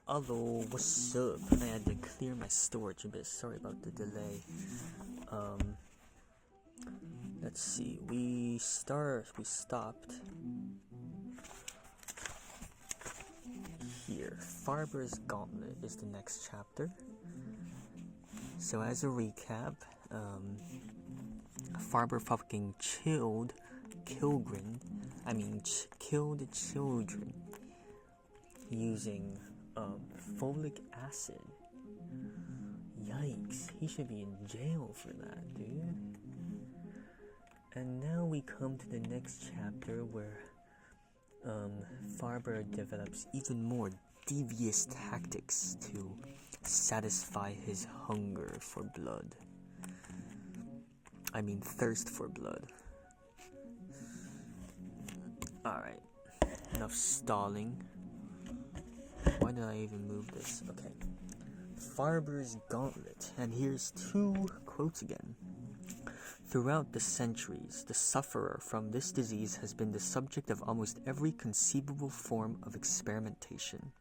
Hello, what's up? I had to clear my storage a bit. Sorry about the delay. Um, let's see. We stopped here. Farber's Gauntlet is the next chapter. So as a recap, Farber fucking killed children using folic acid. Yikes, he should be in jail for that, dude. And now we come to the next chapter where Farber develops even more devious tactics to satisfy his hunger for blood. I mean, thirst for blood. Alright, enough stalling. Why did I even move this? Okay. Farber's Gauntlet, and here's two quotes again. Throughout the centuries, the sufferer from this disease has been the subject of almost every conceivable form of experimentation.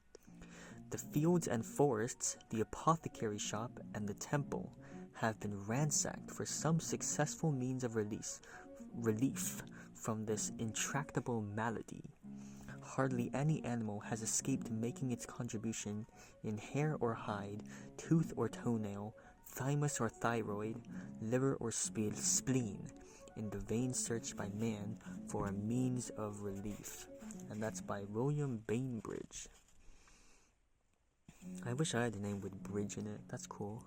The fields and forests, the apothecary shop, and the temple have been ransacked for some successful means of relief from this intractable malady. Hardly any animal has escaped making its contribution in hair or hide, tooth or toenail, thymus or thyroid, liver or spleen, in the vain search by man for a means of relief. And that's by William Bainbridge. I wish I had a name with bridge in it. That's cool.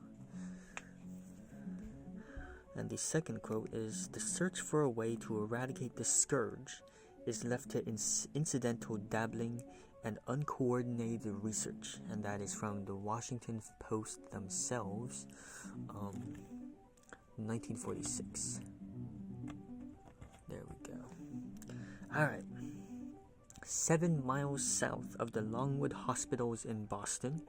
And the second quote is, "The search for a way to eradicate the scourge is left to incidental dabbling and uncoordinated research." And that is from the Washington Post themselves, 1946. There we go. Alright. 7 miles south of the Longwood Hospitals in Boston,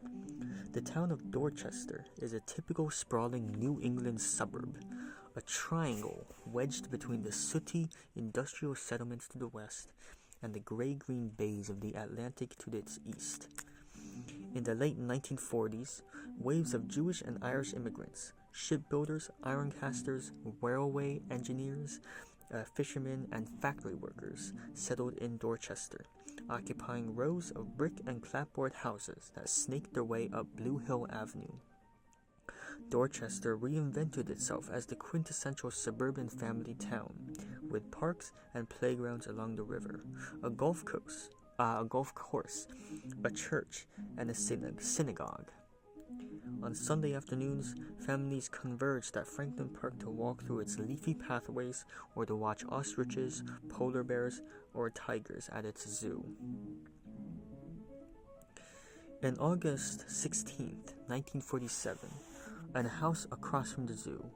the town of Dorchester is a typical sprawling New England suburb, a triangle wedged between the sooty industrial settlements to the west and the gray-green bays of the Atlantic to its east. In the late 1940s, waves of Jewish and Irish immigrants, shipbuilders, ironcasters, railway engineers, fishermen, and factory workers settled in Dorchester, occupying rows of brick and clapboard houses that snaked their way up Blue Hill Avenue. Dorchester reinvented itself as the quintessential suburban family town, with parks and playgrounds along the river, a golf course, a church, and a synagogue. On Sunday afternoons, families converged at Franklin Park to walk through its leafy pathways or to watch ostriches, polar bears, or tigers at its zoo. On August 16th, 1947, in a house across from the zoo,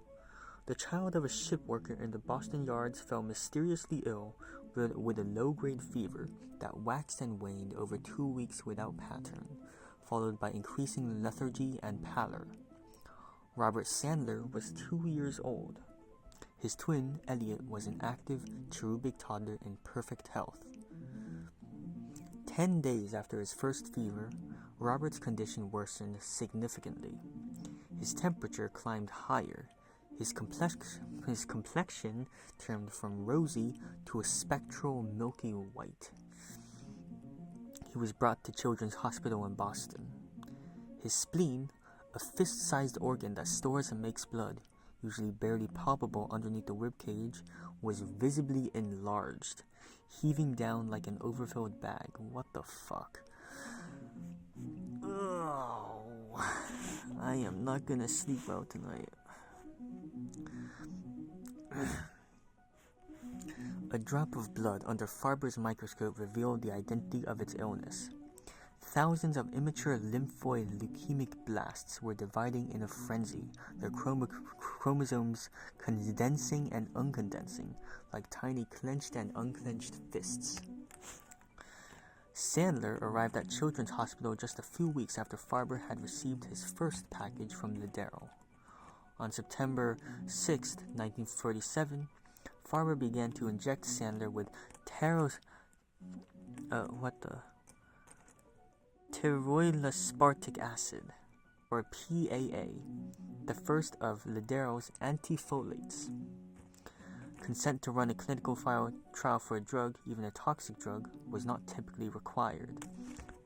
the child of a ship worker in the Boston yards fell mysteriously ill with a low-grade fever that waxed and waned over 2 weeks without pattern, followed by increasing lethargy and pallor. Robert Sandler was 2 years old. His twin, Elliot, was an active, cherubic toddler in perfect health. 10 days after his first fever, Robert's condition worsened significantly. His temperature climbed higher. His complexion turned from rosy to a spectral milky white. He was brought to Children's Hospital in Boston. His spleen, a fist-sized organ that stores and makes blood, usually barely palpable underneath the ribcage, was visibly enlarged, heaving down like an overfilled bag. What the fuck? Oh, I am not gonna sleep well tonight. A drop of blood under Farber's microscope revealed the identity of its illness. Thousands of immature lymphoid leukemic blasts were dividing in a frenzy, their chromosomes condensing and uncondensing like tiny clenched and unclenched fists. Sandler arrived at Children's Hospital just a few weeks after Farber had received his first package from Ladero. On September 6, 1947, Farber began to inject Sandler with pteroyl-aspartic acid, or PAA, the first of Lederer's antifolates. Consent to run a clinical trial for a drug, even a toxic drug, was not typically required.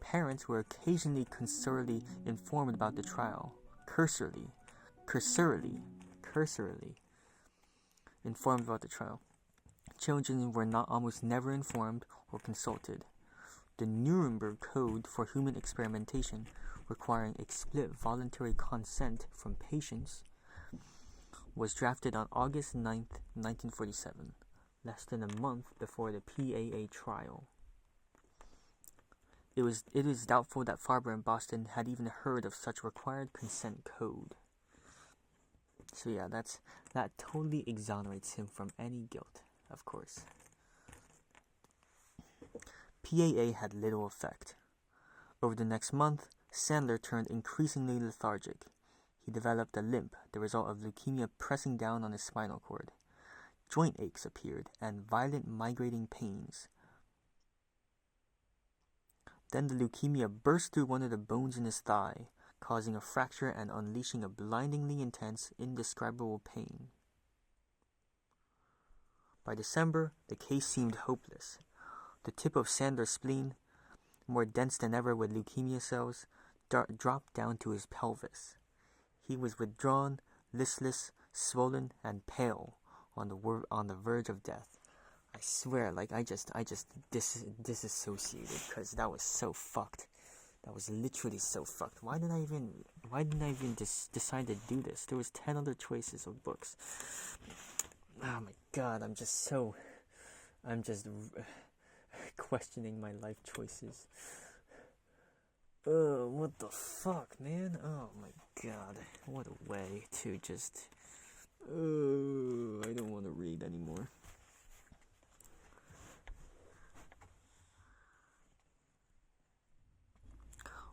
Parents were occasionally cursorily informed about the trial. Cursorily informed about the trial. Children were almost never informed or consulted. The Nuremberg Code for Human Experimentation, requiring explicit voluntary consent from patients, was drafted on August 9, 1947, less than a month before the PAA trial. It is doubtful that Farber and Boston had even heard of such required consent code. So yeah, that totally exonerates him from any guilt, of course. PAA had little effect. Over the next month, Sandler turned increasingly lethargic. He developed a limp, the result of leukemia pressing down on his spinal cord. Joint aches appeared, and violent migrating pains. Then the leukemia burst through one of the bones in his thigh, causing a fracture and unleashing a blindingly intense, indescribable pain. By December, the case seemed hopeless. The tip of Sandler's spleen, more dense than ever with leukemia cells, dropped down to his pelvis. He was withdrawn, listless, swollen, and pale, on the verge of death. I swear, I just disassociated, because that was so fucked. That was literally so fucked. Why didn't I even decide to do this? There was 10 other choices of books. Oh my god, I'm just questioning my life choices. What the fuck, man? Oh my god, what a way to just... I don't want to read anymore.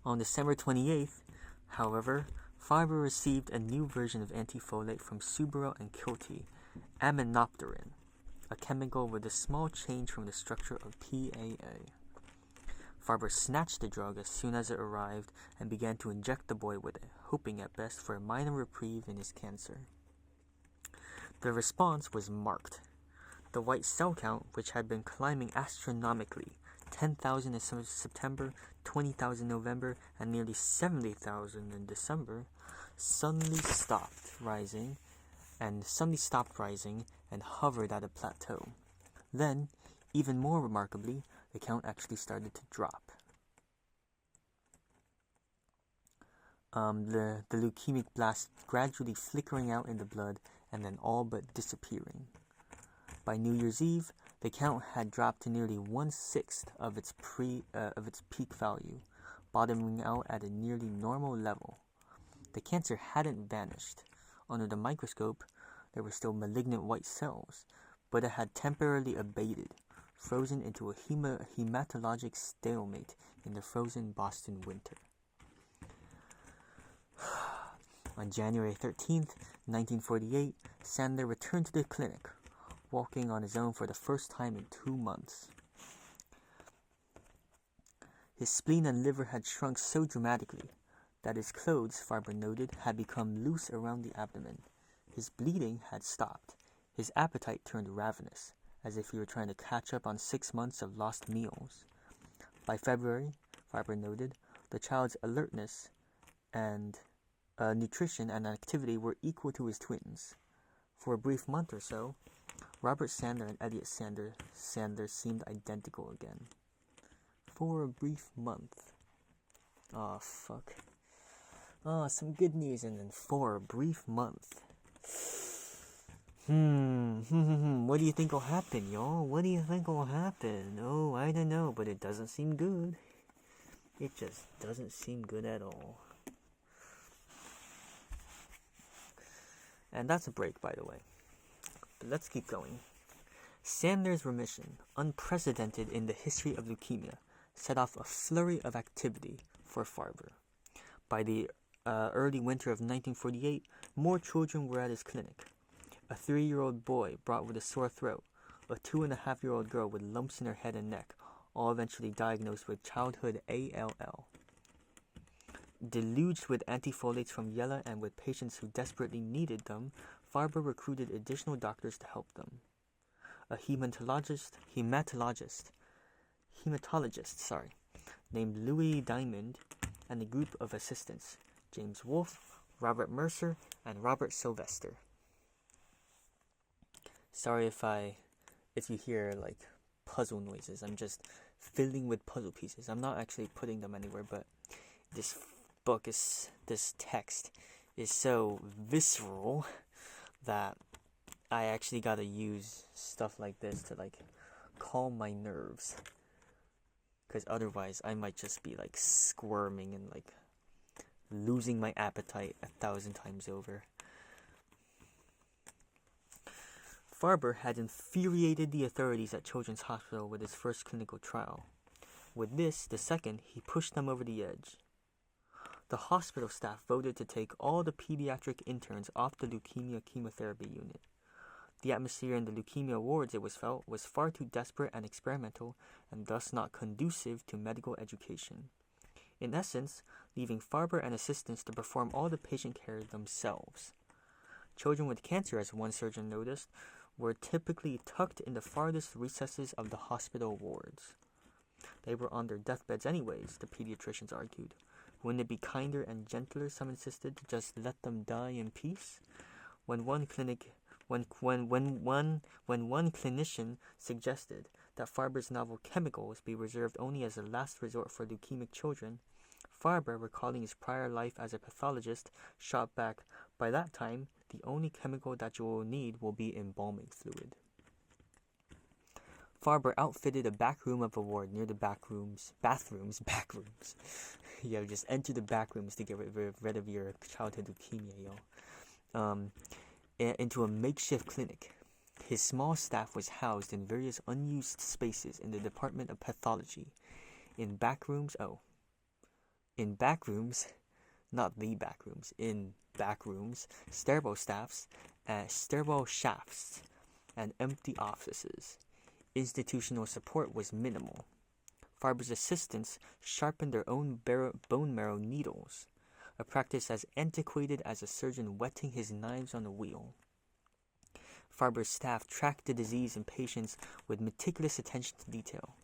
On December 28th, however, Farber received a new version of antifolate from Subero and Kilty, aminopterin, a chemical with a small change from the structure of PAA. Farber snatched the drug as soon as it arrived and began to inject the boy with it, hoping at best for a minor reprieve in his cancer. The response was marked. The white cell count, which had been climbing astronomically, 10,000 in September, 20,000 in November, and nearly 70,000 in December, suddenly stopped rising and hovered at a plateau. Then, even more remarkably, the count actually started to drop. The leukemic blast gradually flickering out in the blood and then all but disappearing. By New Year's Eve, the count had dropped to nearly 1/6 of its peak value, bottoming out at a nearly normal level. The cancer hadn't vanished. Under the microscope, there were still malignant white cells, but it had temporarily abated, frozen into a hematologic stalemate in the frozen Boston winter. On January 13th, 1948, Sandler returned to the clinic, walking on his own for the first time in 2 months. His spleen and liver had shrunk so dramatically that his clothes, Farber noted, had become loose around the abdomen. His bleeding had stopped. His appetite turned ravenous, as if he were trying to catch up on 6 months of lost meals. By February, Farber noted, the child's alertness and nutrition and activity were equal to his twins. For a brief month or so, Robert Sandler and Elliot Sandler seemed identical again. For a brief month. Oh, fuck. Oh, some good news, and then for a brief month. What do you think will happen, y'all? What do you think will happen? Oh, I don't know, but it doesn't seem good. It just doesn't seem good at all. And that's a break, by the way. But let's keep going. Sandler's remission, unprecedented in the history of leukemia, set off a flurry of activity for Farber. By the early winter of 1948, more children were at his clinic. A 3-year-old boy brought with a sore throat, a 2.5-year-old girl with lumps in her head and neck, all eventually diagnosed with childhood ALL. Deluged with antifolates from Yella and with patients who desperately needed them, Farber recruited additional doctors to help them. A hematologist, named Louis Diamond, and a group of assistants, James Wolfe, Robert Mercer, and Robert Sylvester. Sorry if you hear like puzzle noises. I'm just filling with puzzle pieces. I'm not actually putting them anywhere, but this text is so visceral that I actually gotta use stuff like this to like calm my nerves, because otherwise I might just be like squirming and like losing my appetite 1,000 times over. Farber had infuriated the authorities at Children's Hospital with his first clinical trial. With this, the second, he pushed them over the edge. The hospital staff voted to take all the pediatric interns off the leukemia chemotherapy unit. The atmosphere in the leukemia wards, it was felt, was far too desperate and experimental, and thus not conducive to medical education. In essence, leaving Farber and assistants to perform all the patient care themselves. Children with cancer, as one surgeon noticed, were typically tucked in the farthest recesses of the hospital wards. They were on their deathbeds anyways, the pediatricians argued. Wouldn't it be kinder and gentler, some insisted, to just let them die in peace? When one clinician suggested that Farber's novel chemicals be reserved only as a last resort for leukemic children, Farber, recalling his prior life as a pathologist, shot back, "By that time, the only chemical that you will need will be embalming fluid." Farber outfitted a back room of a ward near the bathrooms. Yo, just enter the back rooms to get rid of your childhood leukemia, into a makeshift clinic. His small staff was housed in various unused spaces in the Department of Pathology. In back rooms, stairwell shafts, and empty offices. Institutional support was minimal. Farber's assistants sharpened their own bone marrow needles, a practice as antiquated as a surgeon whetting his knives on a wheel. Farber's staff tracked the disease in patients with meticulous attention to detail.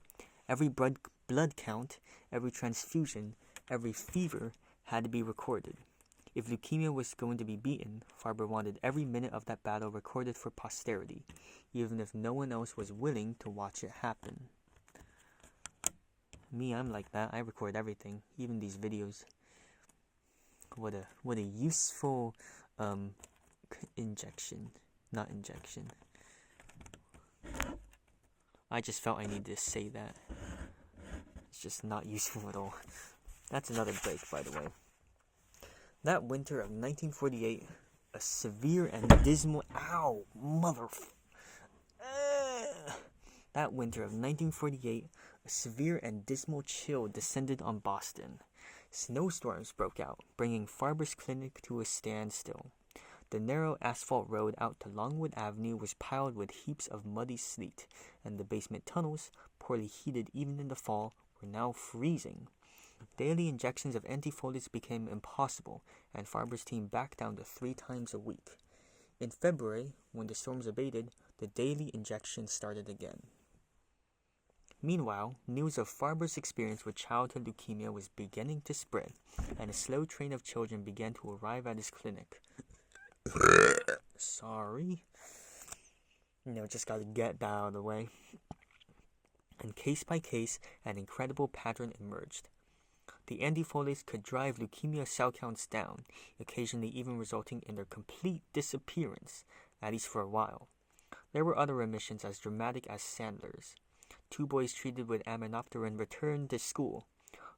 Every blood count, every transfusion, every fever had to be recorded. If leukemia was going to be beaten, Farber wanted every minute of that battle recorded for posterity, even if no one else was willing to watch it happen. Me, I'm like that. I record everything, even these videos. What a useful not injection. I just felt I needed to say that. It's just not useful at all. That's another break, by the way. That winter of 1948, a severe and dismal... That winter of 1948, a severe and dismal chill descended on Boston. Snowstorms broke out, bringing Farber's clinic to a standstill. The narrow asphalt road out to Longwood Avenue was piled with heaps of muddy sleet, and the basement tunnels, poorly heated even in the fall, were now freezing. Daily injections of antifolates became impossible, and Farber's team backed down to 3 times a week. In February, when the storms abated, the daily injections started again. Meanwhile, news of Farber's experience with childhood leukemia was beginning to spread, and a slow train of children began to arrive at his clinic. Sorry. Just gotta get that out of the way. And case by case, an incredible pattern emerged. The antifolates could drive leukemia cell counts down, occasionally even resulting in their complete disappearance, at least for a while. There were other remissions as dramatic as Sandler's. 2 boys treated with aminopterin returned to school.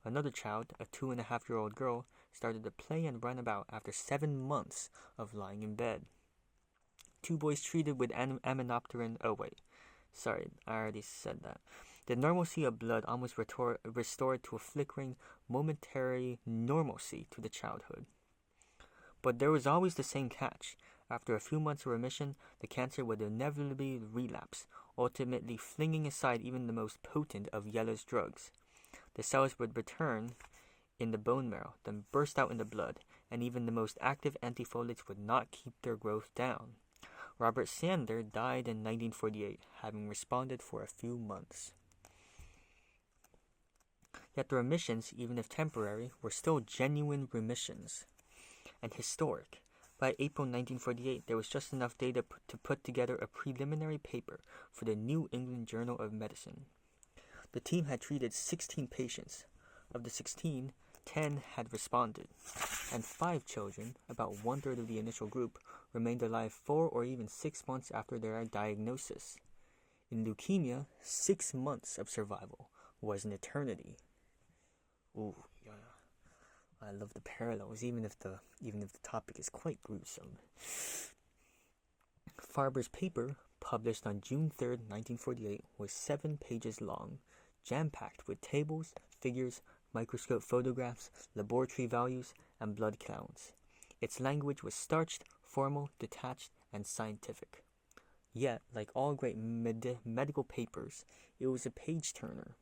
Another child, a 2.5-year-old girl, started to play and run about after 7 months of lying in bed. 2 boys treated with aminopterin... I already said that. The normalcy of blood almost restored to a flickering, momentary normalcy to the childhood. But there was always the same catch. After a few months of remission, the cancer would inevitably relapse, ultimately flinging aside even the most potent of Yella's drugs. The cells would return in the bone marrow, then burst out in the blood, and even the most active antifoliates would not keep their growth down. Robert Sander died in 1948, having responded for a few months. Yet the remissions, even if temporary, were still genuine remissions and historic. By April 1948, there was just enough data to put together a preliminary paper for the New England Journal of Medicine. The team had treated 16 patients. Of the 16, 10 had responded, and 5 children, about one-third of the initial group, remained alive 4 or even 6 months after their diagnosis. In leukemia, 6 months of survival was an eternity. Ooh, yeah. I love the parallels, even if the topic is quite gruesome. Farber's paper, published on June 3, 1948, was 7 pages long, jam-packed with tables, figures, microscope photographs, laboratory values, and blood counts. Its language was starched, formal, detached, and scientific. Yet, like all great medical papers, it was a page-turner.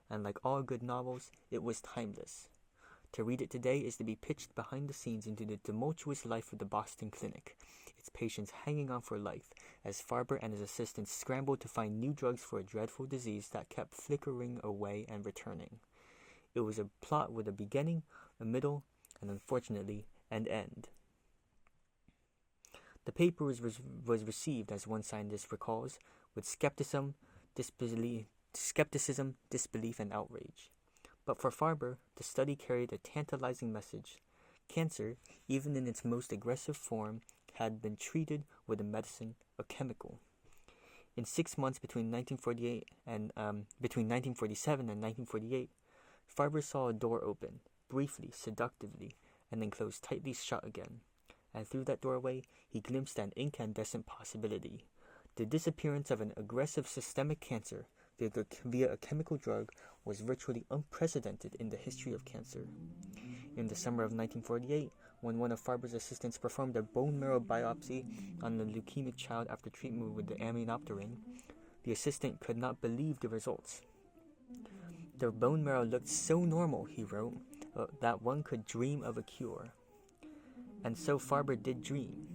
And like all good novels, it was timeless. To read it today is to be pitched behind the scenes into the tumultuous life of the Boston Clinic, its patients hanging on for life, as Farber and his assistants scrambled to find new drugs for a dreadful disease that kept flickering away and returning. It was a plot with a beginning, a middle, and unfortunately, an end. The paper was received, as one scientist recalls, with skepticism, disbelief, and outrage. But for Farber, the study carried a tantalizing message. Cancer, even in its most aggressive form, had been treated with a medicine, a chemical. In 6 months between 1947 and 1948, Farber saw a door open, briefly, seductively, and then close tightly shut again. And through that doorway, he glimpsed an incandescent possibility. The disappearance of an aggressive systemic cancer via a chemical drug was virtually unprecedented in the history of cancer. In the summer of 1948, when one of Farber's assistants performed a bone marrow biopsy on a leukemic child after treatment with the aminopterin, the assistant could not believe the results. The bone marrow looked so normal, he wrote, that one could dream of a cure. And so Farber did dream.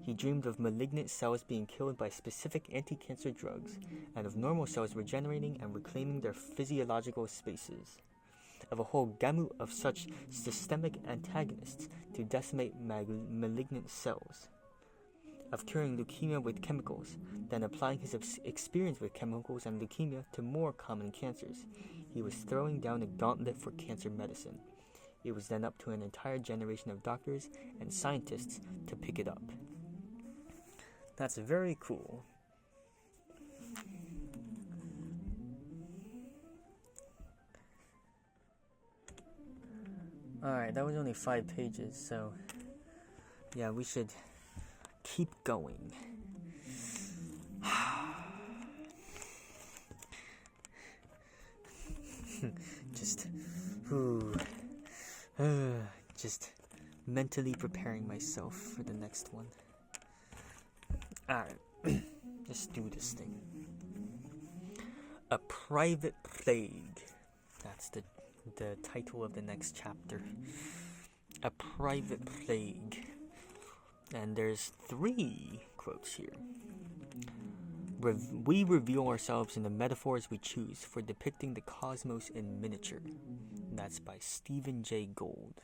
He dreamed of malignant cells being killed by specific anti-cancer drugs, and of normal cells regenerating and reclaiming their physiological spaces. Of a whole gamut of such systemic antagonists to decimate malignant cells. Of curing leukemia with chemicals, then applying his experience with chemicals and leukemia to more common cancers. He was throwing down a gauntlet for cancer medicine. It was then up to an entire generation of doctors and scientists to pick it up. That's very cool. Alright, that was only 5 pages, so yeah, we should keep going. Just mentally preparing myself for the next one. Alright, let's do this thing. A Private Plague. That's the title of the next chapter. A Private Plague. And there's 3 quotes here. We reveal ourselves in the metaphors we choose for depicting the cosmos in miniature. That's by Stephen Jay Gould.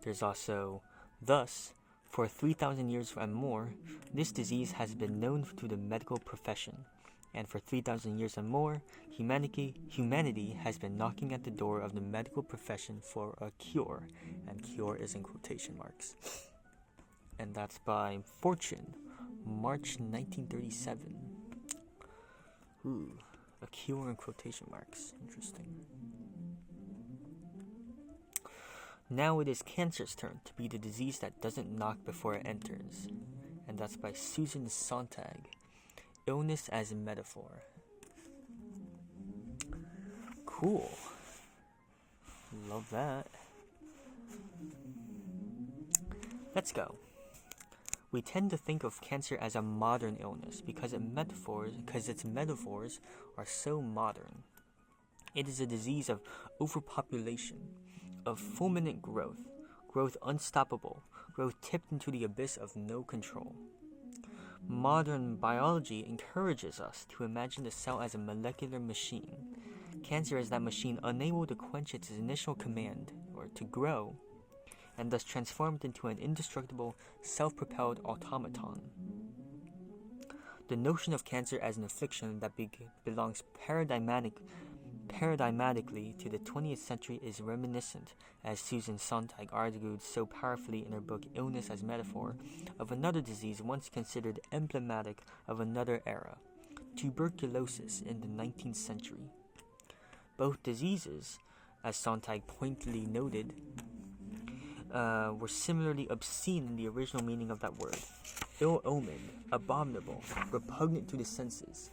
There's also, thus, for 3,000 years and more, this disease has been known to the medical profession, and for 3,000 years and more, humanity has been knocking at the door of the medical profession for a cure, and cure is in quotation marks. And that's by Fortune, March 1937. Ooh, a cure in quotation marks. Interesting. Now it is cancer's turn to be the disease that doesn't knock before it enters. And that's by Susan Sontag. Illness as a Metaphor. Cool. Love that. Let's go. We tend to think of cancer as a modern illness because its metaphors are so modern. It is a disease of overpopulation, of fulminant growth, growth unstoppable, growth tipped into the abyss of no control. Modern biology encourages us to imagine the cell as a molecular machine. Cancer is that machine unable to quench its initial command, or to grow, and thus transformed into an indestructible, self-propelled automaton. The notion of cancer as an affliction that belongs paradigmatically to the 20th century is reminiscent, as Susan Sontag argued so powerfully in her book Illness as Metaphor, of another disease once considered emblematic of another era, tuberculosis in the 19th century. Both diseases, as Sontag pointedly noted, were similarly obscene in the original meaning of that word. Ill-omened, abominable, repugnant to the senses.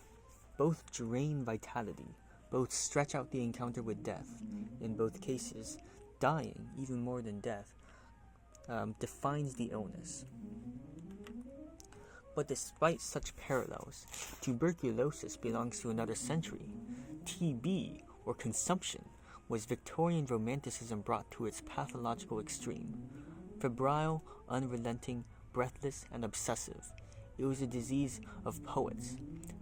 Both drain vitality. Both stretch out the encounter with death. In both cases, dying, even more than death, defines the illness. But despite such parallels, tuberculosis belongs to another century. TB, or consumption, was Victorian Romanticism brought to its pathological extreme. Febrile, unrelenting, breathless, and obsessive. It was a disease of poets.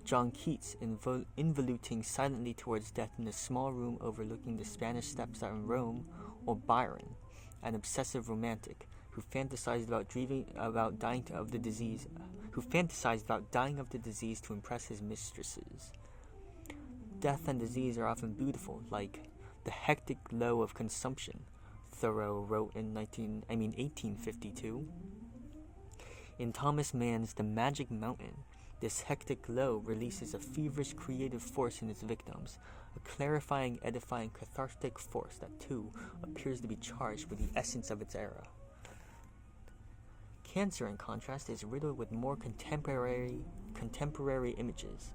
John Keats involuting silently towards death in a small room overlooking the Spanish Steps in Rome, or Byron, an obsessive romantic who fantasized about dying of the disease to impress his mistresses. Death and disease are often beautiful, like the hectic glow of consumption, Thoreau wrote in 1852. In Thomas Mann's The Magic Mountain, this hectic glow releases a feverish creative force in its victims, a clarifying, edifying, cathartic force that, too, appears to be charged with the essence of its era. Cancer, in contrast, is riddled with more contemporary images.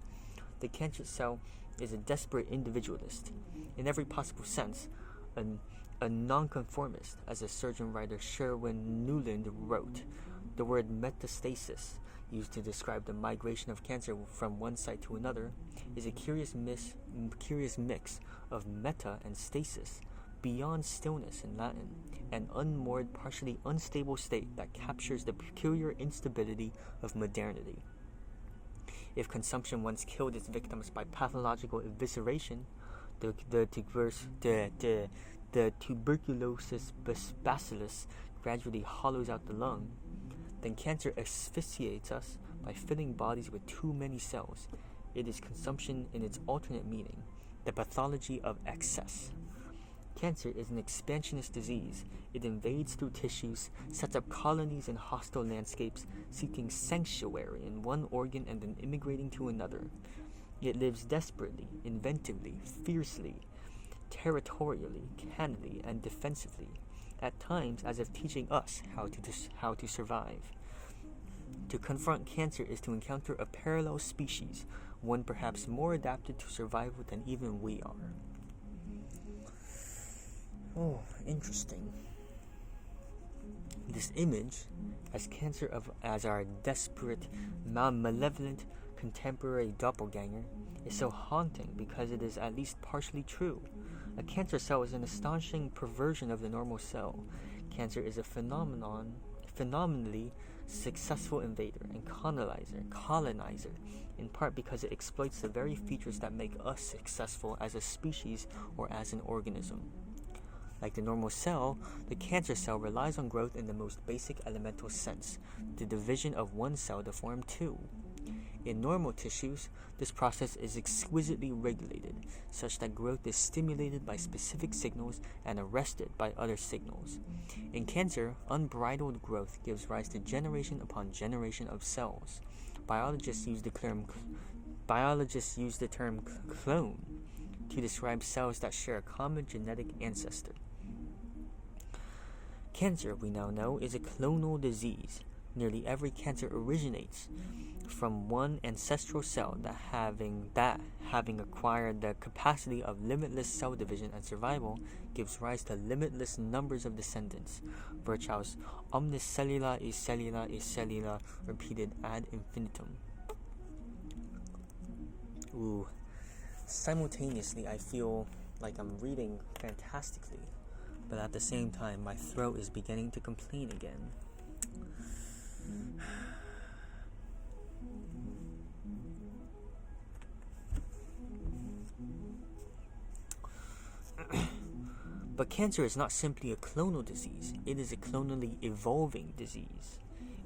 The cancer cell is a desperate individualist, in every possible sense, a nonconformist, as the surgeon writer Sherwin Nuland wrote. The word metastasis, used to describe the migration of cancer from one site to another, is a curious mix of meta and stasis, beyond stillness in Latin, an unmoored, partially unstable state that captures the peculiar instability of modernity. If consumption once killed its victims by pathological evisceration, the tuberculosis bacillus gradually hollows out the lung, then cancer asphyxiates us by filling bodies with too many cells. It is consumption in its alternate meaning, the pathology of excess. Cancer is an expansionist disease. It invades through tissues, sets up colonies in hostile landscapes, seeking sanctuary in one organ and then immigrating to another. It lives desperately, inventively, fiercely, territorially, candidly, and defensively, at times as if teaching us how to survive. To confront cancer is to encounter a parallel species, one perhaps more adapted to survival than even we are. Oh, interesting. This image as cancer as our desperate, malevolent, contemporary doppelganger is so haunting because it is at least partially true. A cancer cell is an astonishing perversion of the normal cell. Cancer is a phenomenally successful invader and colonizer, in part because it exploits the very features that make us successful as a species or as an organism. Like the normal cell, the cancer cell relies on growth in the most basic elemental sense, the division of one cell to form two. In normal tissues, this process is exquisitely regulated, such that growth is stimulated by specific signals and arrested by other signals. In cancer, unbridled growth gives rise to generation upon generation of cells. Biologists use the term clone to describe cells that share a common genetic ancestor. Cancer, we now know, is a clonal disease. Nearly every cancer originates from one ancestral cell that having acquired the capacity of limitless cell division and survival, gives rise to limitless numbers of descendants. Virchow's omnis cellula is cellula is cellula, repeated ad infinitum. Simultaneously, I feel like I'm reading fantastically, but at the same time, my throat is beginning to complain again. But cancer is not simply a clonal disease, it is a clonally evolving disease.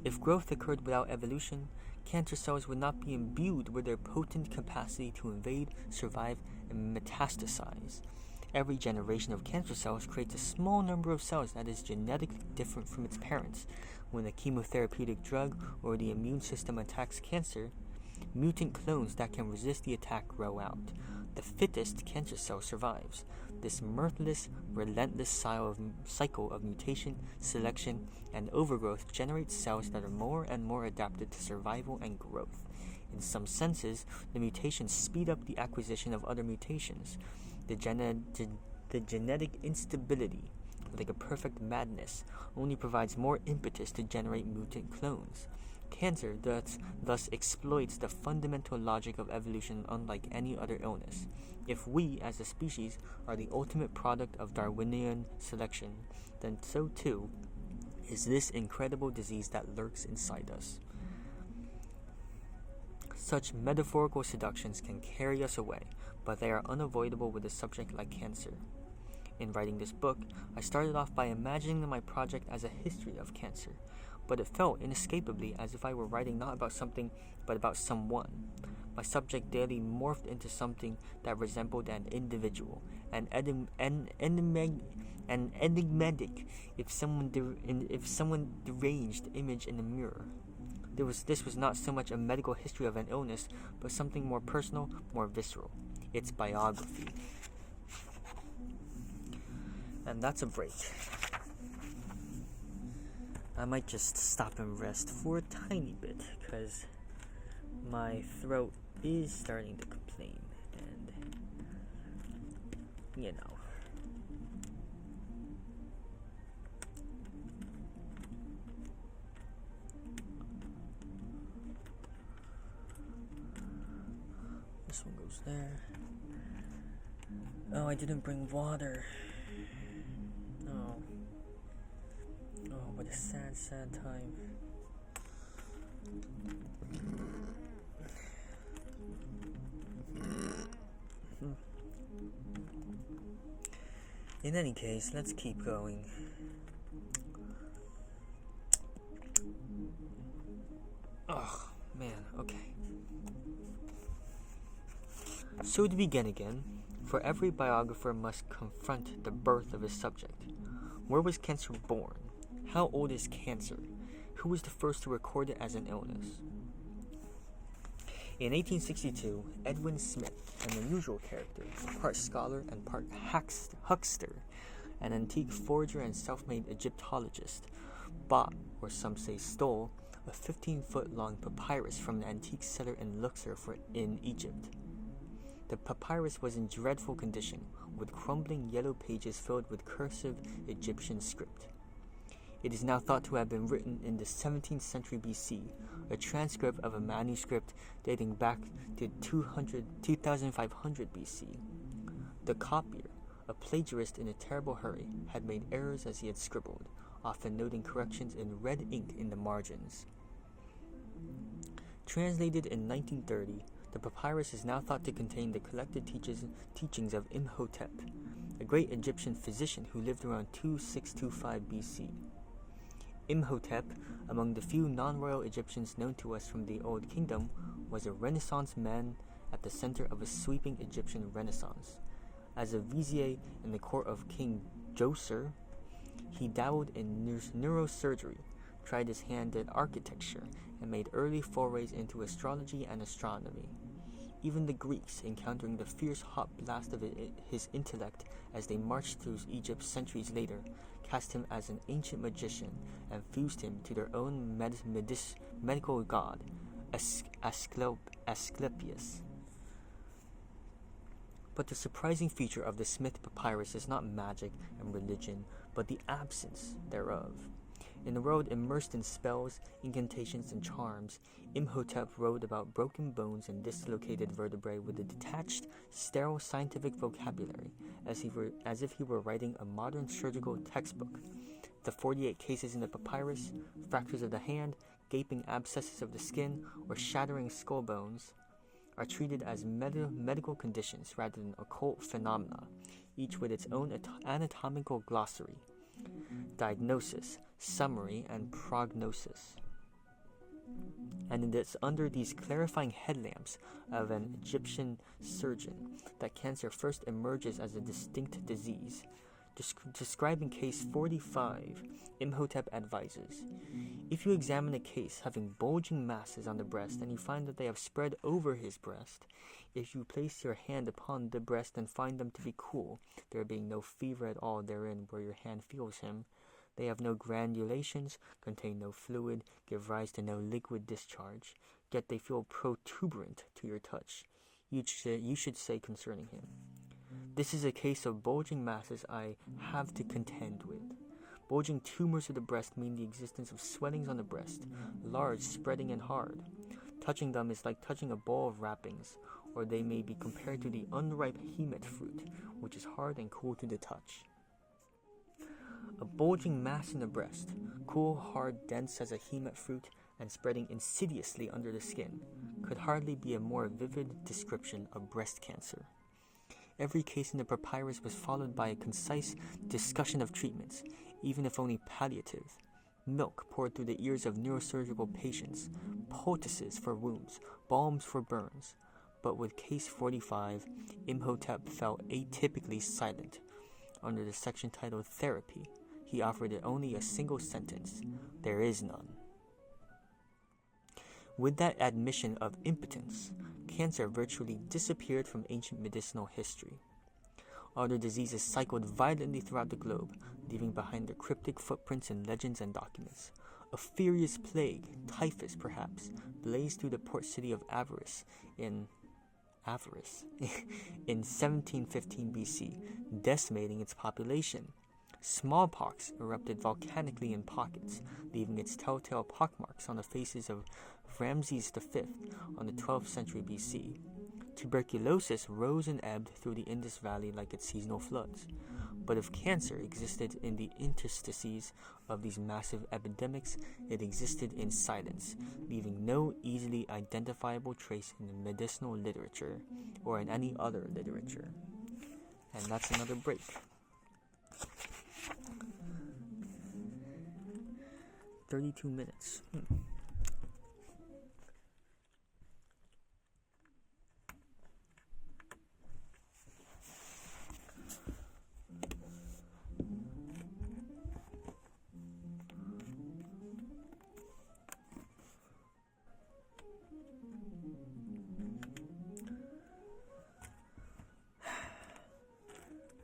If growth occurred without evolution, cancer cells would not be imbued with their potent capacity to invade, survive, and metastasize. Every generation of cancer cells creates a small number of cells that is genetically different from its parents. When a chemotherapeutic drug or the immune system attacks cancer, mutant clones that can resist the attack grow out. The fittest cancer cell survives. This mirthless, relentless cycle of mutation, selection, and overgrowth generates cells that are more and more adapted to survival and growth. In some senses, the mutations speed up the acquisition of other mutations. The genetic instability, like a perfect madness, only provides more impetus to generate mutant clones. Cancer thus exploits the fundamental logic of evolution unlike any other illness. If we, as a species, are the ultimate product of Darwinian selection, then so too is this incredible disease that lurks inside us. Such metaphorical seductions can carry us away, but they are unavoidable with a subject like cancer. In writing this book, I started off by imagining my project as a history of cancer, but it felt inescapably as if I were writing not about something, but about someone. My subject daily morphed into something that resembled an individual, an enigmatic, if someone deranged image in a mirror. This was not so much a medical history of an illness, but something more personal, more visceral. Its biography. And that's a break. I might just stop and rest for a tiny bit, because my throat is starting to complain, and you know. This one goes there. Oh, I didn't bring water. No. Oh, what a sad, sad time. In any case, let's keep going. Oh, man, okay. So to begin again, for every biographer must confront the birth of his subject. Where was cancer born? How old is cancer? Who was the first to record it as an illness? In 1862, Edwin Smith, an unusual character, part scholar and part huckster, an antique forger and self-made Egyptologist, bought, or some say stole, a 15-foot-long papyrus from an antique seller in Luxor in Egypt. The papyrus was in dreadful condition, with crumbling yellow pages filled with cursive Egyptian script. It is now thought to have been written in the 17th century BC, a transcript of a manuscript dating back to 2500 BC. The copier, a plagiarist in a terrible hurry, had made errors as he had scribbled, often noting corrections in red ink in the margins. Translated in 1930, the papyrus is now thought to contain the collected teachings of Imhotep, a great Egyptian physician who lived around 2625 BC. Imhotep, among the few non-royal Egyptians known to us from the Old Kingdom, was a Renaissance man at the center of a sweeping Egyptian Renaissance. As a vizier in the court of King Djoser, he dabbled in neurosurgery, tried his hand at architecture, and made early forays into astrology and astronomy. Even the Greeks, encountering the fierce hot blast of his intellect as they marched through Egypt centuries later, cast him as an ancient magician and fused him to their own medical god, Asclepius. But the surprising feature of the Smith papyrus is not magic and religion, but the absence thereof. In a world immersed in spells, incantations, and charms, Imhotep wrote about broken bones and dislocated vertebrae with a detached, sterile scientific vocabulary, as if he were writing a modern surgical textbook. The 48 cases in the papyrus, fractures of the hand, gaping abscesses of the skin, or shattering skull bones, are treated as medical conditions rather than occult phenomena, each with its own anatomical glossary, diagnosis, summary, and prognosis. And it is under these clarifying headlamps of an Egyptian surgeon that cancer first emerges as a distinct disease. Describing case 45, Imhotep advises, if you examine a case having bulging masses on the breast and you find that they have spread over his breast, if you place your hand upon the breast and find them to be cool, there being no fever at all therein where your hand feels him, they have no granulations, contain no fluid, give rise to no liquid discharge, yet they feel protuberant to your touch, you should say concerning him, this is a case of bulging masses I have to contend with. Bulging tumors of the breast mean the existence of swellings on the breast, large, spreading, and hard. Touching them is like touching a ball of wrappings, or they may be compared to the unripe hemet fruit, which is hard and cool to the touch. A bulging mass in the breast, cool, hard, dense as a hemet fruit, and spreading insidiously under the skin, could hardly be a more vivid description of breast cancer. Every case in the papyrus was followed by a concise discussion of treatments, even if only palliative. Milk poured through the ears of neurosurgical patients, poultices for wounds, balms for burns. But with case 45, Imhotep fell atypically silent. Under the section titled Therapy, he offered it only a single sentence, there is none. With that admission of impotence, cancer virtually disappeared from ancient medicinal history. Other diseases cycled violently throughout the globe, leaving behind their cryptic footprints in legends and documents. A furious plague, typhus perhaps, blazed through the port city of Avaris in 1715 BC, decimating its population. Smallpox erupted volcanically in pockets, leaving its telltale pockmarks on the faces of Ramses V on the 12th century BC. Tuberculosis rose and ebbed through the Indus Valley like its seasonal floods. But if cancer existed in the interstices of these massive epidemics, it existed in silence, leaving no easily identifiable trace in the medicinal literature or in any other literature. And that's another break. "32 minutes.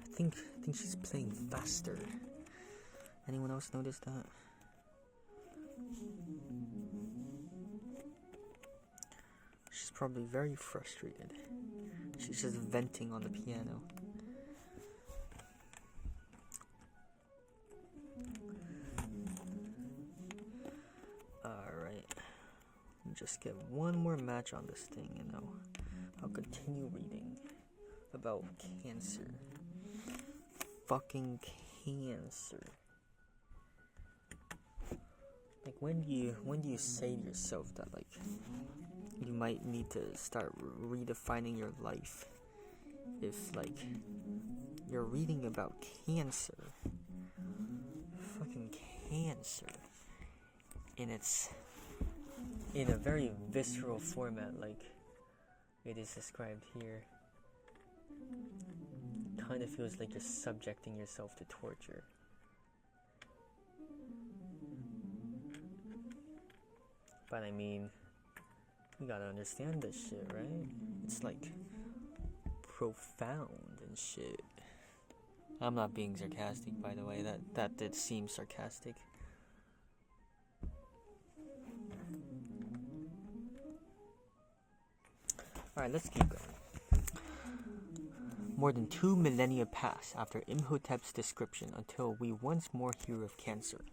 I think she's playing faster. Anyone else notice that? She's probably very frustrated. She's just venting on the piano. Alright. Just get one more match on this thing and I'll continue reading about cancer. Fucking cancer. Like, when do you say to yourself that, like, you might need to start redefining your life if, like, you're reading about cancer? Fucking cancer. And it's in a very visceral format, like it is described here. Kind of feels like you're subjecting yourself to torture. But I mean, you gotta understand this shit, right? It's like profound and shit. I'm not being sarcastic, by the way. That did seem sarcastic. Alright, let's keep going. More than 2 millennia pass after Imhotep's description until we once more hear of cancer.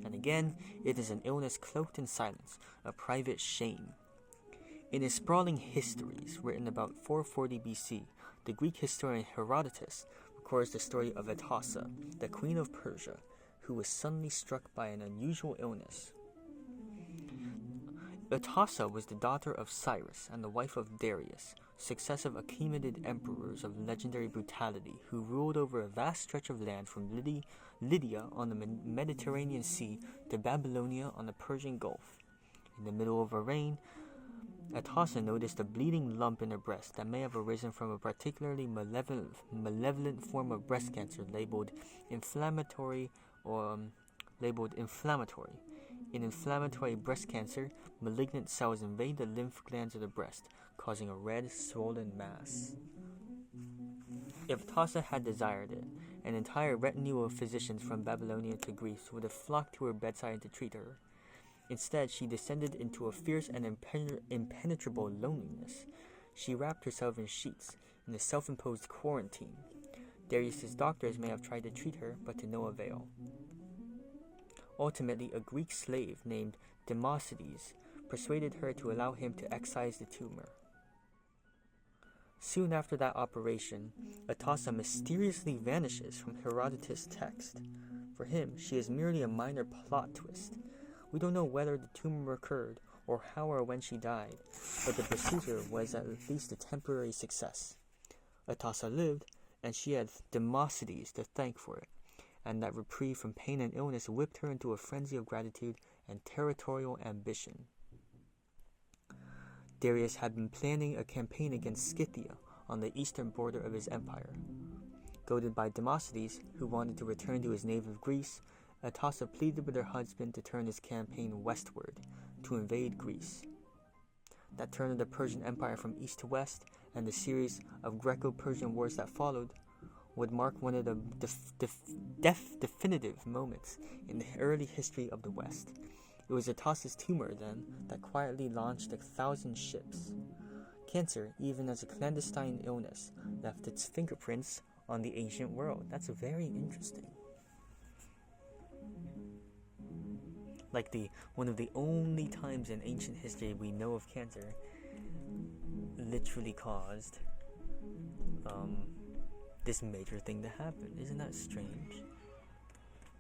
And again, it is an illness cloaked in silence, a private shame. In his sprawling histories, written about 440 BC, the Greek historian Herodotus records the story of Atossa, the queen of Persia, who was suddenly struck by an unusual illness. Atossa was the daughter of Cyrus and the wife of Darius, successive Achaemenid emperors of legendary brutality who ruled over a vast stretch of land from Lydia on the Mediterranean Sea to Babylonia on the Persian Gulf. In the middle of her reign, Atossa noticed a bleeding lump in her breast that may have arisen from a particularly malevolent form of breast cancer labeled inflammatory. In inflammatory breast cancer, malignant cells invade the lymph glands of the breast, causing a red, swollen mass. If Atossa had desired it, an entire retinue of physicians from Babylonia to Greece would have flocked to her bedside to treat her. Instead, she descended into a fierce and impenetrable loneliness. She wrapped herself in sheets, in a self-imposed quarantine. Darius's doctors may have tried to treat her, but to no avail. Ultimately, a Greek slave named Democedes persuaded her to allow him to excise the tumor. Soon after that operation, Atossa mysteriously vanishes from Herodotus' text. For him, she is merely a minor plot twist. We don't know whether the tumor recurred or how or when she died, but the procedure was at least a temporary success. Atossa lived, and she had Democedes to thank for it, and that reprieve from pain and illness whipped her into a frenzy of gratitude and territorial ambition. Darius had been planning a campaign against Scythia on the eastern border of his empire. Goaded by Democedes, who wanted to return to his native Greece, Atossa pleaded with her husband to turn his campaign westward, to invade Greece. That turn of the Persian Empire from east to west, and the series of Greco-Persian wars that followed, would mark one of the definitive moments in the early history of the West. It was Atossa's tumor, then, that quietly launched 1,000 ships. Cancer, even as a clandestine illness, left its fingerprints on the ancient world. That's very interesting. Like one of the only times in ancient history we know of cancer literally caused this major thing to happen. Isn't that strange?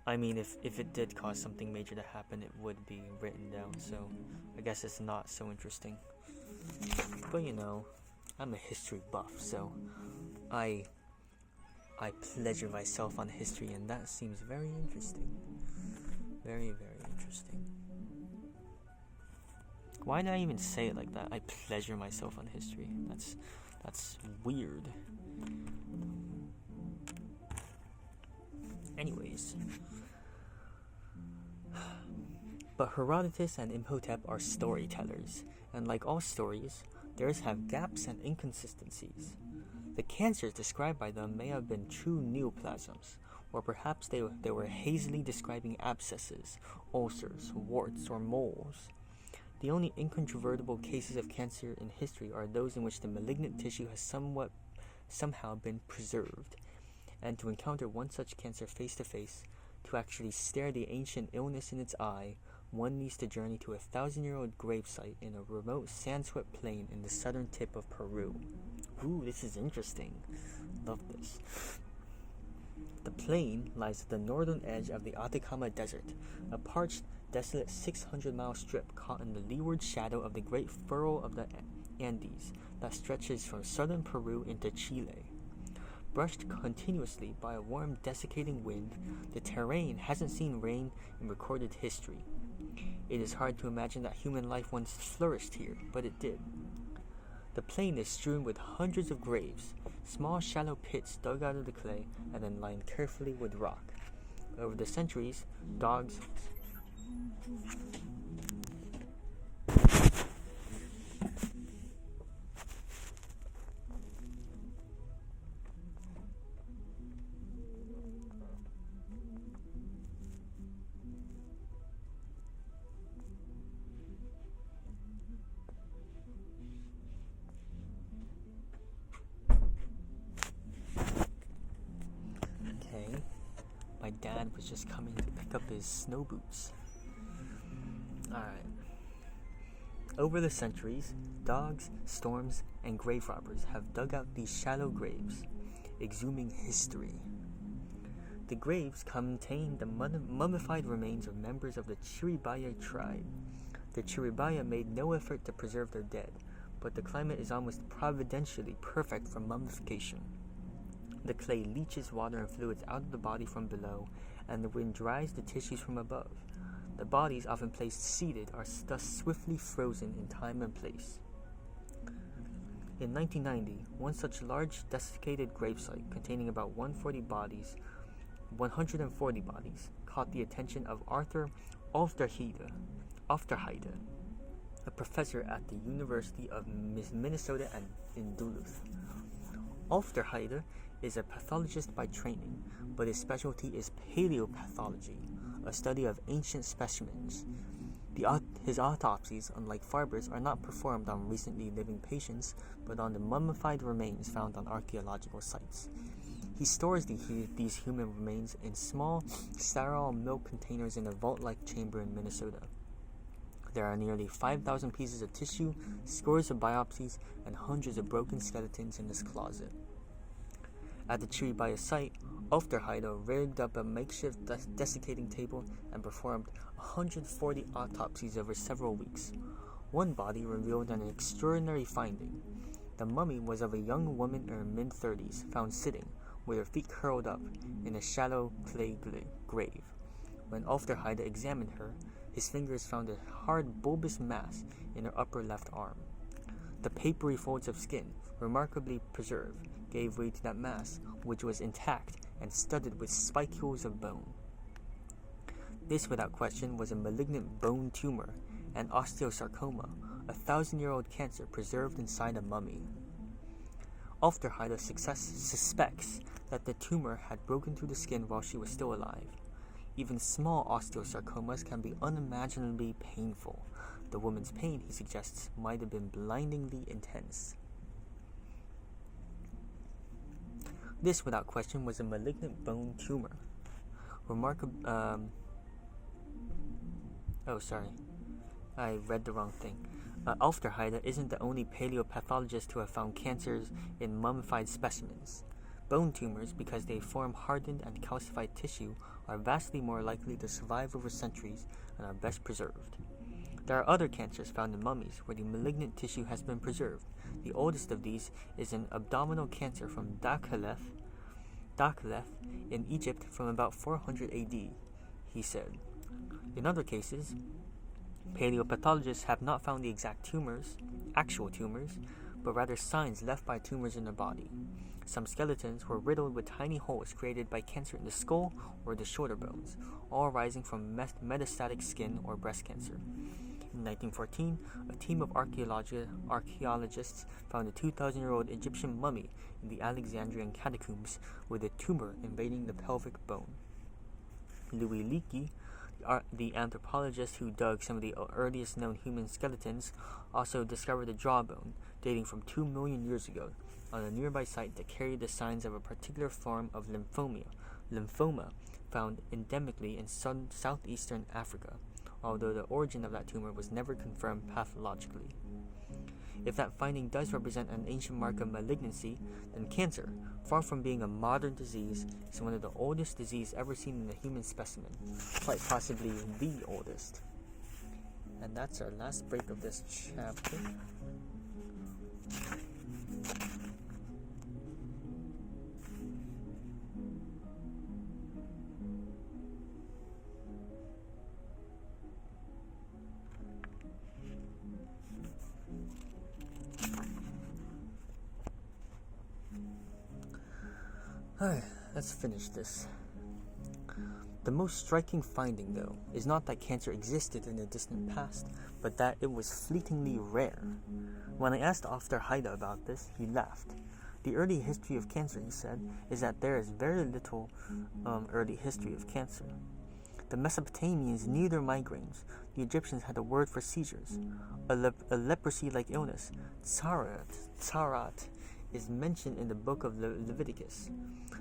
I mean, if it did cause something major to happen, it would be written down, so I guess it's not so interesting. But you know, I'm a history buff, so I pleasure myself on history, and that seems very interesting. Very, very interesting. Why did I even say it like that? I pleasure myself on history. That's weird. Anyways. But Herodotus and Imhotep are storytellers, and like all stories, theirs have gaps and inconsistencies. The cancers described by them may have been true neoplasms, or perhaps they were hazily describing abscesses, ulcers, warts, or moles. The only incontrovertible cases of cancer in history are those in which the malignant tissue has somehow been preserved. And to encounter one such cancer face to face, to actually stare the ancient illness in its eye, one needs to journey to a 1,000-year-old gravesite in a remote sand-swept plain in the southern tip of Peru. Ooh, this is interesting. Love this. The plain lies at the northern edge of the Atacama Desert, a parched, desolate 600-mile strip caught in the leeward shadow of the great furrow of the Andes that stretches from southern Peru into Chile. Brushed continuously by a warm, desiccating wind, the terrain hasn't seen rain in recorded history. It is hard to imagine that human life once flourished here, but it did. The plain is strewn with hundreds of graves, small shallow pits dug out of the clay and then lined carefully with rock. Over the centuries, dogs just coming to pick up his snow boots. Alright. Over the centuries, dogs, storms, and grave robbers have dug out these shallow graves, exhuming history. The graves contain the mummified remains of members of the Chiribaya tribe. The Chiribaya made no effort to preserve their dead, but the climate is almost providentially perfect for mummification. The clay leaches water and fluids out of the body from below, and the wind dries the tissues from above. The bodies, often placed seated, are thus swiftly frozen in time and place. In 1990, one such large desiccated gravesite containing about 140 bodies, caught the attention of Arthur Aufderheide, a professor at the University of Minnesota in Duluth. Aufderheide is a pathologist by training, but his specialty is paleopathology, a study of ancient specimens. His autopsies, unlike Farber's, are not performed on recently living patients, but on the mummified remains found on archaeological sites. He stores these human remains in small, sterile milk containers in a vault-like chamber in Minnesota. There are nearly 5,000 pieces of tissue, scores of biopsies, and hundreds of broken skeletons in this closet. At the Chiribaya site, Aufderheide rigged up a makeshift desiccating table and performed 140 autopsies over several weeks. One body revealed an extraordinary finding. The mummy was of a young woman in her mid-30s, found sitting, with her feet curled up, in a shallow clay grave. When Aufderheide examined her, his fingers found a hard bulbous mass in her upper left arm. The papery folds of skin, remarkably preserved, gave way to that mass, which was intact and studded with spicules of bone. This, without question, was a malignant bone tumor, an osteosarcoma, a 1,000-year-old cancer preserved inside a mummy. Aufderheide suspects that the tumor had broken through the skin while she was still alive. Even small osteosarcomas can be unimaginably painful. The woman's pain, he suggests, might have been blindingly intense. This, without question, was a malignant bone tumor. I read the wrong thing. Aufderheide isn't the only paleopathologist to have found cancers in mummified specimens. Bone tumors, because they form hardened and calcified tissue, are vastly more likely to survive over centuries and are best preserved. There are other cancers found in mummies where the malignant tissue has been preserved. The oldest of these is an abdominal cancer from Dakhleth in Egypt from about 400 AD, he said. In other cases, paleopathologists have not found the exact actual tumors, but rather signs left by tumors in the body. Some skeletons were riddled with tiny holes created by cancer in the skull or the shoulder bones, all arising from metastatic skin or breast cancer. In 1914, a team of archaeologists found a 2,000-year-old Egyptian mummy in the Alexandrian catacombs with a tumor invading the pelvic bone. Louis Leakey, the anthropologist who dug some of the earliest known human skeletons, also discovered a jawbone dating from 2 million years ago on a nearby site that carried the signs of a particular form of lymphoma found endemically in southeastern Africa, although the origin of that tumor was never confirmed pathologically. If that finding does represent an ancient mark of malignancy, then cancer, far from being a modern disease, is one of the oldest diseases ever seen in a human specimen, quite possibly the oldest. And that's our last break of this chapter. Alright, let's finish this. The most striking finding, though, is not that cancer existed in the distant past, but that it was fleetingly rare. When I asked Aufderheide about this, he laughed. The early history of cancer, he said, is that there is very little early history of cancer. The Mesopotamians knew their migraines. The Egyptians had a word for seizures. A leprosy-like illness, tsarat, is mentioned in the book of Leviticus.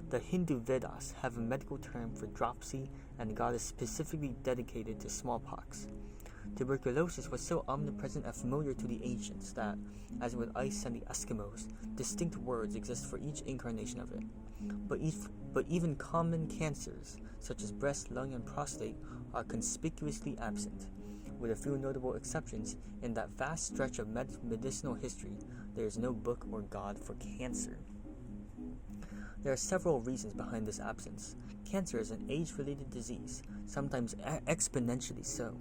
The Hindu Vedas have a medical term for dropsy, and the god is specifically dedicated to smallpox. Tuberculosis was so omnipresent and familiar to the ancients that, as with ice and the Eskimos, distinct words exist for each incarnation of it. But even common cancers, such as breast, lung, and prostate, are conspicuously absent. With a few notable exceptions, in that vast stretch of medicinal history, there is no book or god for cancer. There are several reasons behind this absence. Cancer is an age-related disease, sometimes exponentially so.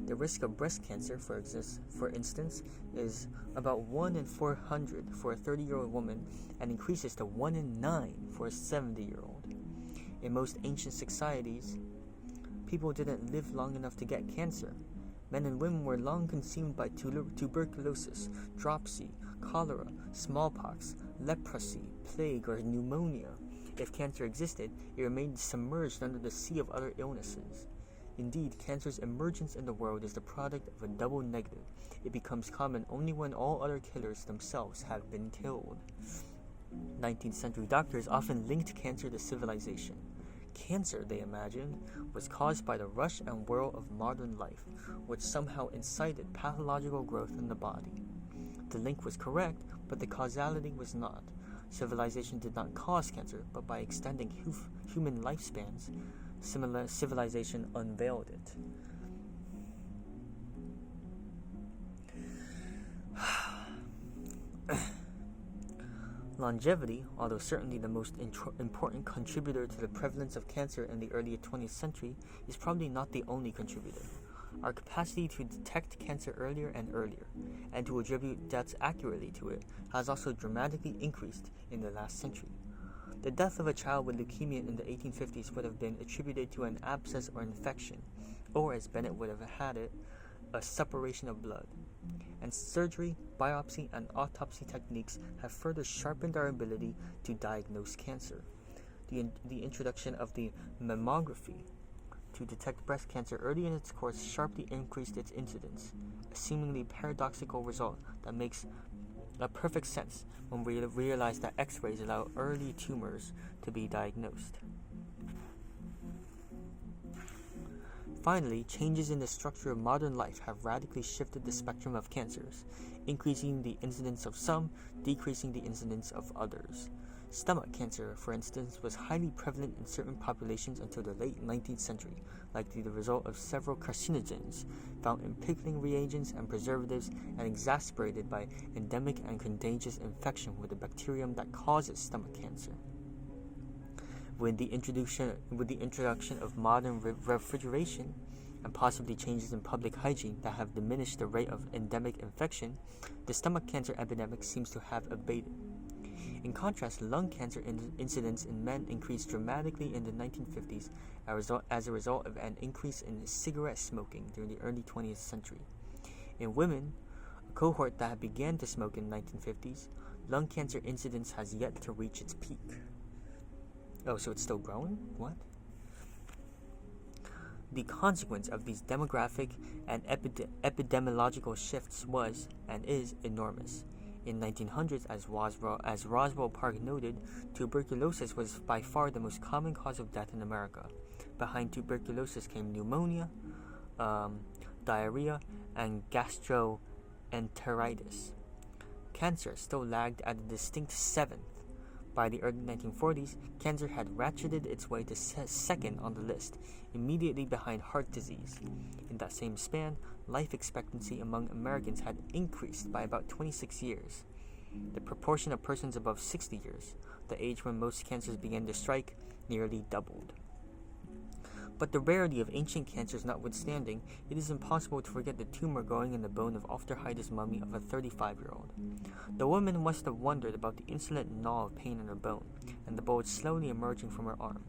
The risk of breast cancer, for instance, is about 1 in 400 for a 30-year-old woman and increases to 1 in 9 for a 70-year-old. In most ancient societies, people didn't live long enough to get cancer. Men and women were long consumed by tuberculosis, dropsy, cholera, smallpox, leprosy, plague, or pneumonia. If cancer existed, it remained submerged under the sea of other illnesses. Indeed, cancer's emergence in the world is the product of a double negative. It becomes common only when all other killers themselves have been killed. 19th century doctors often linked cancer to civilization. Cancer, they imagined, was caused by the rush and whirl of modern life, which somehow incited pathological growth in the body. The link was correct, but the causality was not. Civilization did not cause cancer, but by extending human lifespans, civilization unveiled it. Longevity, although certainly the most important contributor to the prevalence of cancer in the early 20th century, is probably not the only contributor. Our capacity to detect cancer earlier and earlier, and to attribute deaths accurately to it, has also dramatically increased in the last century. The death of a child with leukemia in the 1850s would have been attributed to an abscess or infection, or as Bennett would have had it, a separation of blood. And surgery, biopsy, and autopsy techniques have further sharpened our ability to diagnose cancer. The introduction of the mammography to detect breast cancer early in its course sharply increased its incidence, a seemingly paradoxical result that makes perfect sense when we realize that X-rays allow early tumors to be diagnosed. Finally, changes in the structure of modern life have radically shifted the spectrum of cancers, increasing the incidence of some, decreasing the incidence of others. Stomach cancer, for instance, was highly prevalent in certain populations until the late 19th century, likely the result of several carcinogens found in pickling reagents and preservatives, and exacerbated by endemic and contagious infection with the bacterium that causes stomach cancer. With the introduction of modern refrigeration and possibly changes in public hygiene that have diminished the rate of endemic infection, the stomach cancer epidemic seems to have abated. In contrast, lung cancer incidence in men increased dramatically in the 1950s as a result of an increase in cigarette smoking during the early 20th century. In women, a cohort that began to smoke in the 1950s, lung cancer incidence has yet to reach its peak. Oh, so it's still growing? What? The consequence of these demographic and epidemiological shifts was and is enormous. In 1900s, as Roswell Park noted, tuberculosis was by far the most common cause of death in America. Behind tuberculosis came pneumonia, diarrhea, and gastroenteritis. Cancer still lagged at a distinct 7th. By the early 1940s, cancer had ratcheted its way to second on the list, immediately behind heart disease. In that same span, life expectancy among Americans had increased by about 26 years. The proportion of persons above 60 years, the age when most cancers began to strike, nearly doubled. But the rarity of ancient cancers notwithstanding, it is impossible to forget the tumor growing in the bone of Aufderheide's mummy of a 35-year-old. The woman must have wondered about the insolent gnaw of pain in her bone, and the bulge slowly emerging from her arm.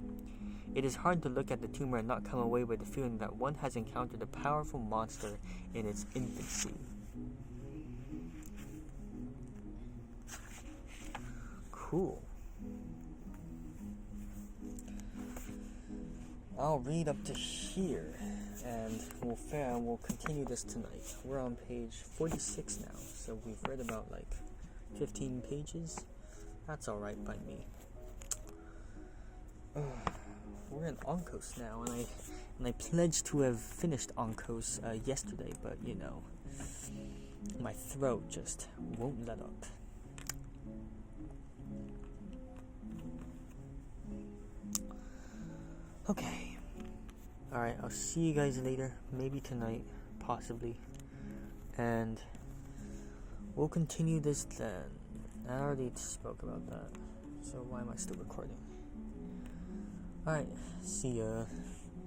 It is hard to look at the tumor and not come away with the feeling that one has encountered a powerful monster in its infancy. Cool. I'll read up to here, and we'll continue this tonight. We're on page 46 now, so we've read about 15 pages. That's alright by me. We're in Onkos now, and I pledged to have finished Onkos yesterday, but you know, my throat just won't let up. Okay. Alright, I'll see you guys later. Maybe tonight, possibly. And we'll continue this then. I already spoke about that, so why am I still recording? Alright, see ya.